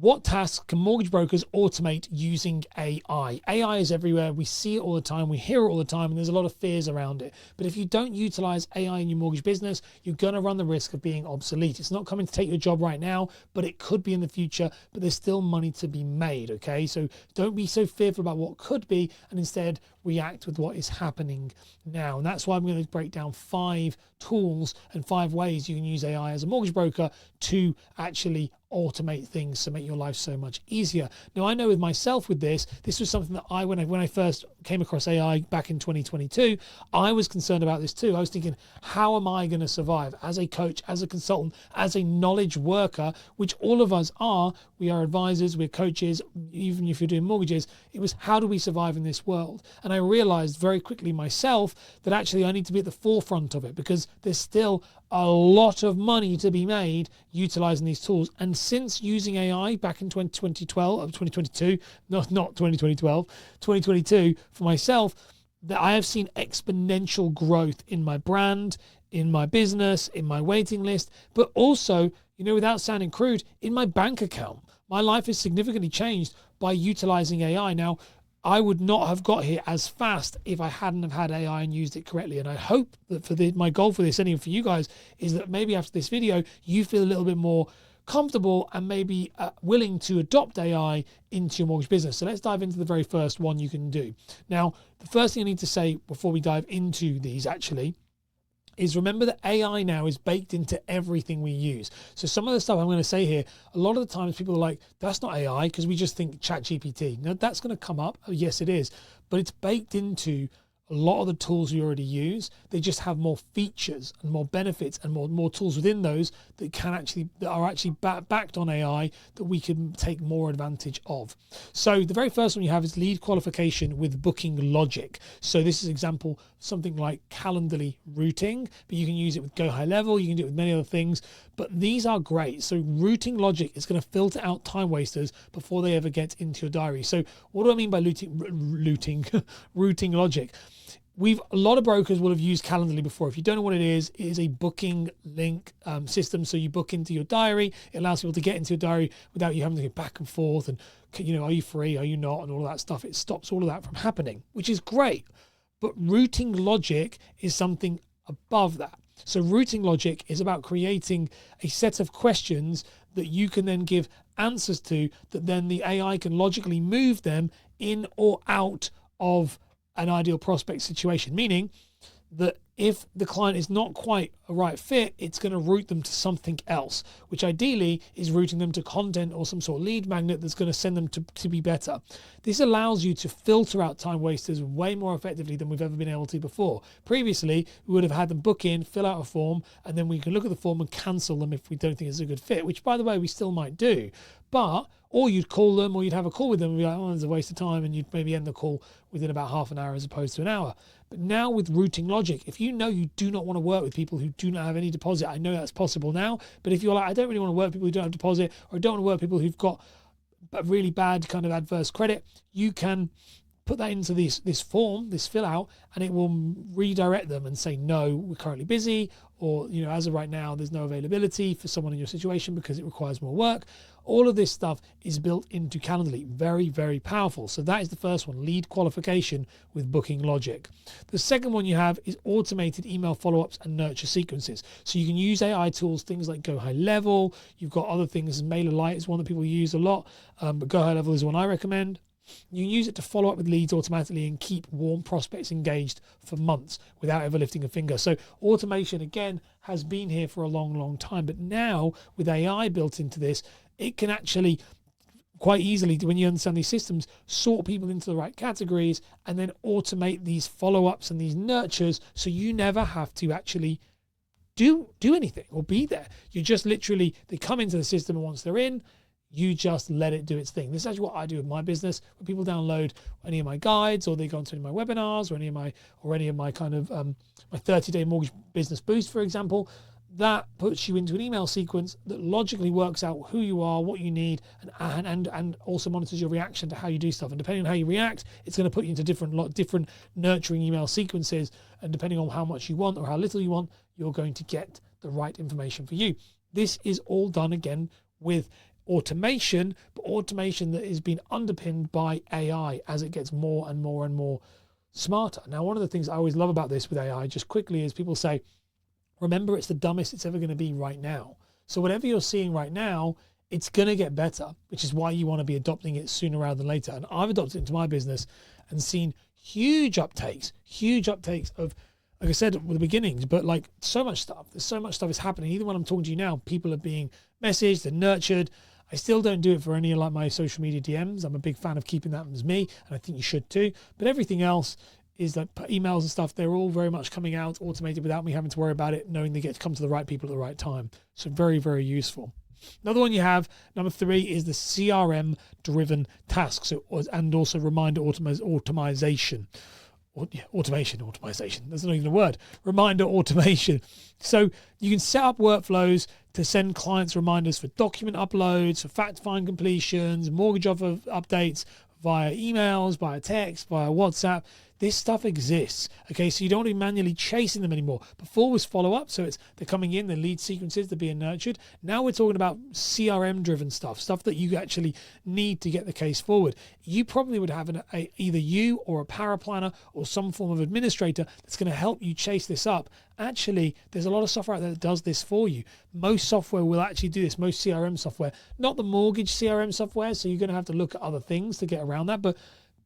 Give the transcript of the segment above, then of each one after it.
What tasks can mortgage brokers automate using AI? AI is everywhere. We see it all the time. We hear it all the time, and there's a lot of fears around it. But if you don't utilize AI in your mortgage business, you're going to run the risk of being obsolete. It's not coming to take your job right now, but it could be in the future. But there's still money to be made, okay? So don't be so fearful about what could be, and instead react with what is happening now. And that's why I'm going to break down 5 tools and 5 ways you can use AI as a mortgage broker to actually automate things to make your life so much easier. Now, I know with myself with this was something that when I first came across AI back in 2022, I was concerned about this too. I was thinking, how am I going to survive as a coach, as a consultant, as a knowledge worker, which all of us are. We are advisors, we're coaches, even if you're doing mortgages. It was, how do we survive in this world? And I realized very quickly myself that actually I need to be at the forefront of it, because there's still a lot of money to be made utilizing these tools. And since using AI back in 2022 for myself, that I have seen exponential growth in my brand, in my business, in my waiting list, but also, without sounding crude, in my bank account. My life has significantly changed by utilizing AI. Now, I would not have got here as fast if I hadn't have had AI and used it correctly. And I hope that my goal for this, and even for you guys, is that maybe after this video, you feel a little bit more comfortable and maybe willing to adopt AI into your mortgage business. So let's dive into the very first one you can do. Now, the first thing I need to say before we dive into these actually is remember that AI now is baked into everything we use. So some of the stuff I'm going to say here, a lot of the times people are like, that's not AI, because we just think ChatGPT. Now that's going to come up. Oh, yes, it is. But it's baked into a lot of the tools you already use. They just have more features and more benefits and more tools within those that are actually backed on AI that we can take more advantage of. So the very first one you have is lead qualification with Booking Logic. So this is example, something like Calendly routing, but you can use it with Go High Level. You can do it with many other things, but these are great. So routing logic is going to filter out time wasters before they ever get into your diary. So what do I mean by routing logic? A lot of brokers will have used Calendly before. If you don't know what it is a booking link system. So you book into your diary. It allows people to get into your diary without you having to go back and forth and, are you free? Are you not? And all of that stuff. It stops all of that from happening, which is great. But routing logic is something above that. So routing logic is about creating a set of questions that you can then give answers to, that then the AI can logically move them in or out of an ideal prospect situation, meaning that if the client is not quite a right fit, it's going to route them to something else, which ideally is routing them to content or some sort of lead magnet that's going to send them to be better. This allows you to filter out time wasters way more effectively than we've ever been able to before. Previously, we would have had them book in, fill out a form, and then we can look at the form and cancel them if we don't think it's a good fit, which, by the way, we still might do. Or you'd call them, or you'd have a call with them and be like, oh, it's a waste of time, and you'd maybe end the call within about half an hour as opposed to an hour. But now with routing logic, if you know you do not want to work with people who do not have any deposit, I know that's possible now, but if you're like, I don't really want to work with people who don't have deposit, or I don't want to work with people who've got a really bad kind of adverse credit, you can put that into this form, this fill out, and it will redirect them and say, no, we're currently busy, or, as of right now, there's no availability for someone in your situation because it requires more work. All of this stuff is built into Calendly. Very, very powerful. So that is the first one, lead qualification with Booking Logic. The second one you have is automated email follow-ups and nurture sequences. So you can use AI tools, things like Go High Level. You've got other things. MailerLite is one that people use a lot, but Go High Level is one I recommend. You can use it to follow up with leads automatically and keep warm prospects engaged for months without ever lifting a finger. So automation, again, has been here for a long, long time. But now with AI built into this, it can actually quite easily, when you understand these systems, sort people into the right categories and then automate these follow-ups and these nurtures so you never have to actually do anything or be there. You just literally, they come into the system, and once they're in, you just let it do its thing. This is actually what I do with my business. When people download any of my guides, or they go onto any of my webinars, or any of my kind of my 30-day mortgage business boost, for example, that puts you into an email sequence that logically works out who you are, what you need, and also monitors your reaction to how you do stuff. And depending on how you react, it's going to put you into different nurturing email sequences. And depending on how much you want or how little you want, you're going to get the right information for you. This is all done again with automation, but automation that is being underpinned by AI as it gets more and more and more smarter. Now, one of the things I always love about this with AI, just quickly, is people say, remember, it's the dumbest it's ever going to be right now. So whatever you're seeing right now, it's going to get better, which is why you want to be adopting it sooner rather than later. And I've adopted it into my business and seen huge uptakes of, like I said, with the beginnings, but like so much stuff. There's so much stuff is happening. Even when I'm talking to you now, people are being messaged and nurtured. I still don't do it for any of like my social media DMs. I'm a big fan of keeping that as me, and I think you should too. But everything else is like emails and stuff. They're all very much coming out automated without me having to worry about it, knowing they get to come to the right people at the right time. So very, very useful. Another one you have, number 3, is the CRM driven tasks, and also reminder automation. Automation. That's not even a word. Reminder automation. So you can set up workflows to send clients reminders for document uploads, for fact find completions, mortgage offer updates via emails, via text, via WhatsApp. This stuff exists. Okay, so you don't want to be manually chasing them anymore. Before was follow-up, so they're coming in, the lead sequences, they're being nurtured. Now we're talking about CRM-driven stuff that you actually need to get the case forward. You probably would have either you or a paraplanner or some form of administrator that's going to help you chase this up. Actually, there's a lot of software out there that does this for you. Most software will actually do this, most CRM software. Not the mortgage CRM software, so you're going to have to look at other things to get around that, but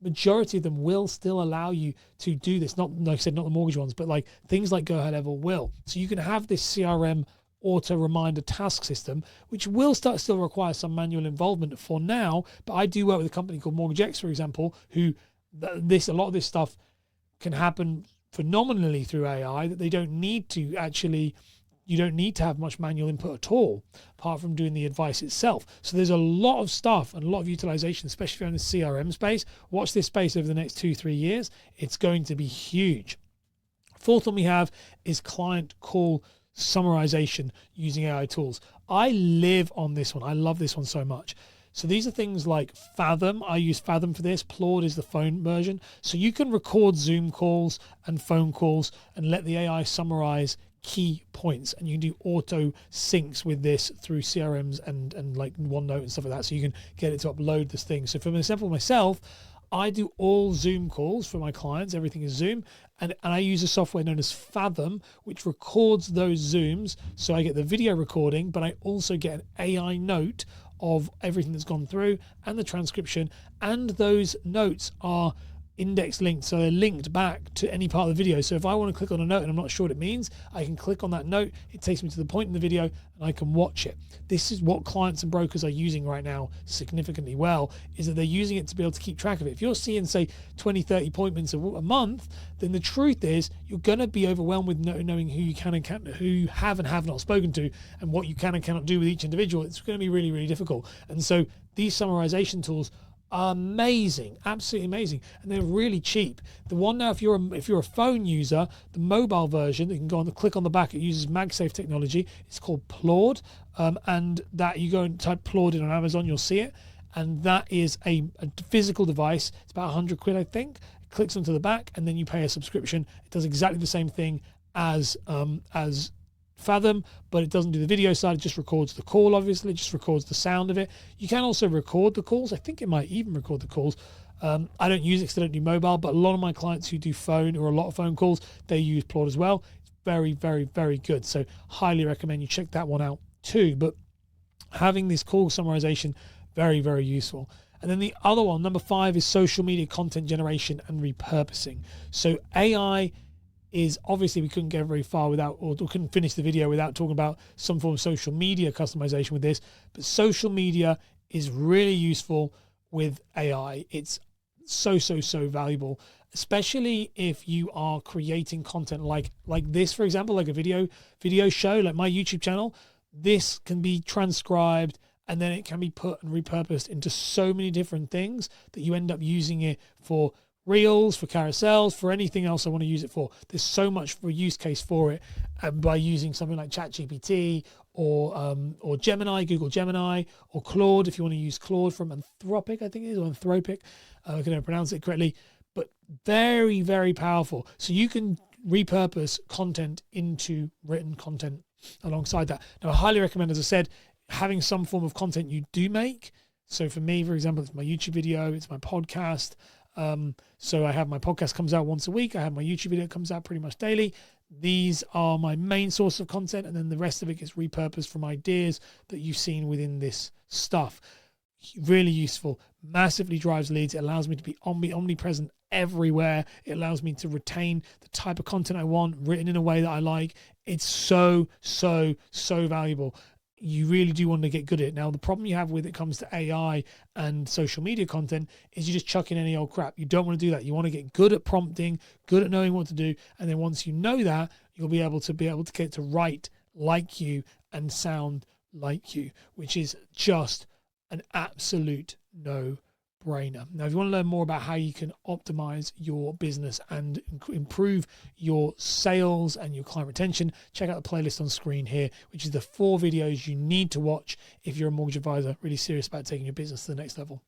majority of them will still allow you to do this. Not, like I said, not the mortgage ones, but like things like Go Ahead Level will. So you can have this CRM auto reminder task system, which will still require some manual involvement for now. But I do work with a company called MortgageX, for example, who a lot of this stuff can happen phenomenally through AI, that they don't need to actually. You don't need to have much manual input at all, apart from doing the advice itself. So there's a lot of stuff and a lot of utilization, especially if you're in the CRM space. Watch this space over the next 2-3 years. It's going to be huge. Fourth one we have is client call summarization using AI tools. I live on this one. I love this one so much. So these are things like Fathom. I use Fathom for this. Claude is the phone version. So you can record Zoom calls and phone calls and let the AI summarize key points, and you can do auto syncs with this through CRMs and like OneNote and stuff like that, so you can get it to upload this thing. So for example, myself, I do all Zoom calls for my clients. Everything is Zoom, and I use a software known as Fathom, which records those Zooms, so I get the video recording, but I also get an AI note of everything that's gone through and the transcription, and those notes are index linked, so they're linked back to any part of the video. So if I want to click on a note and I'm not sure what it means, I can click on that note, it takes me to the point in the video, and I can watch it. This is what clients and brokers are using right now significantly well, is that they're using it to be able to keep track of it. If you're seeing, say, 20-30 appointments a month, then the truth is you're going to be overwhelmed with knowing who you can and can't, who you have and have not spoken to, and what you can and cannot do with each individual. It's going to be really, really difficult. And so these summarization tools are amazing, absolutely amazing, and they're really cheap. The one now, if you're a phone user, the mobile version, you can go on click on the back. It uses MagSafe technology. It's called Claude, and that you go and type Claude in on Amazon, you'll see it, and that is a physical device. It's about £100, I think. It clicks onto the back, and then you pay a subscription. It does exactly the same thing as Fathom, but it doesn't do the video side. It just records the call, obviously. It just records the sound of it. You can also record the calls. I think it might even record the calls. I don't use it because I don't do mobile, but a lot of my clients who do phone or a lot of phone calls, they use Claude as well. It's very, very, very good. So highly recommend you check that one out too. But having this call summarization, very, very useful. And then the other one, number 5, is social media content generation and repurposing. So AI is obviously, we couldn't get very far without, or couldn't finish the video without talking about some form of social media customization with this. But social media is really useful with AI. It's so valuable, especially if you are creating content like this, for example, like a video show, like my YouTube channel. This can be transcribed, and then it can be put and repurposed into so many different things that you end up using it for Reels, for carousels, for anything else I want to use it for. There's so much for use case for it, and by using something like ChatGPT or Gemini, Google Gemini, or Claude, if you want to use Claude from Anthropic, I think it is, or Anthropic, I can never pronounce it correctly, but very, very powerful. So you can repurpose content into written content alongside that. Now, I highly recommend, as I said, having some form of content you do make. So for me, for example, it's my YouTube video, it's my podcast. So I have my podcast comes out once a week. I have my YouTube video comes out pretty much daily. These are my main source of content, and then the rest of it gets repurposed from ideas that you've seen within this stuff. Really useful, massively drives leads. It allows me to be omnipresent everywhere. It allows me to retain the type of content I want, written in a way that I like. It's so valuable. You really do want to get good at it. Now, the problem you have with it comes to AI and social media content is you just chuck in any old crap. You don't want to do that. You want to get good at prompting, good at knowing what to do. And then once you know that, you'll be able to get to write like you and sound like you, which is just an absolute no-brainer. Now, if you want to learn more about how you can optimize your business and improve your sales and your client retention, check out the playlist on screen here, which is the 4 videos you need to watch if you're a mortgage advisor really serious about taking your business to the next level.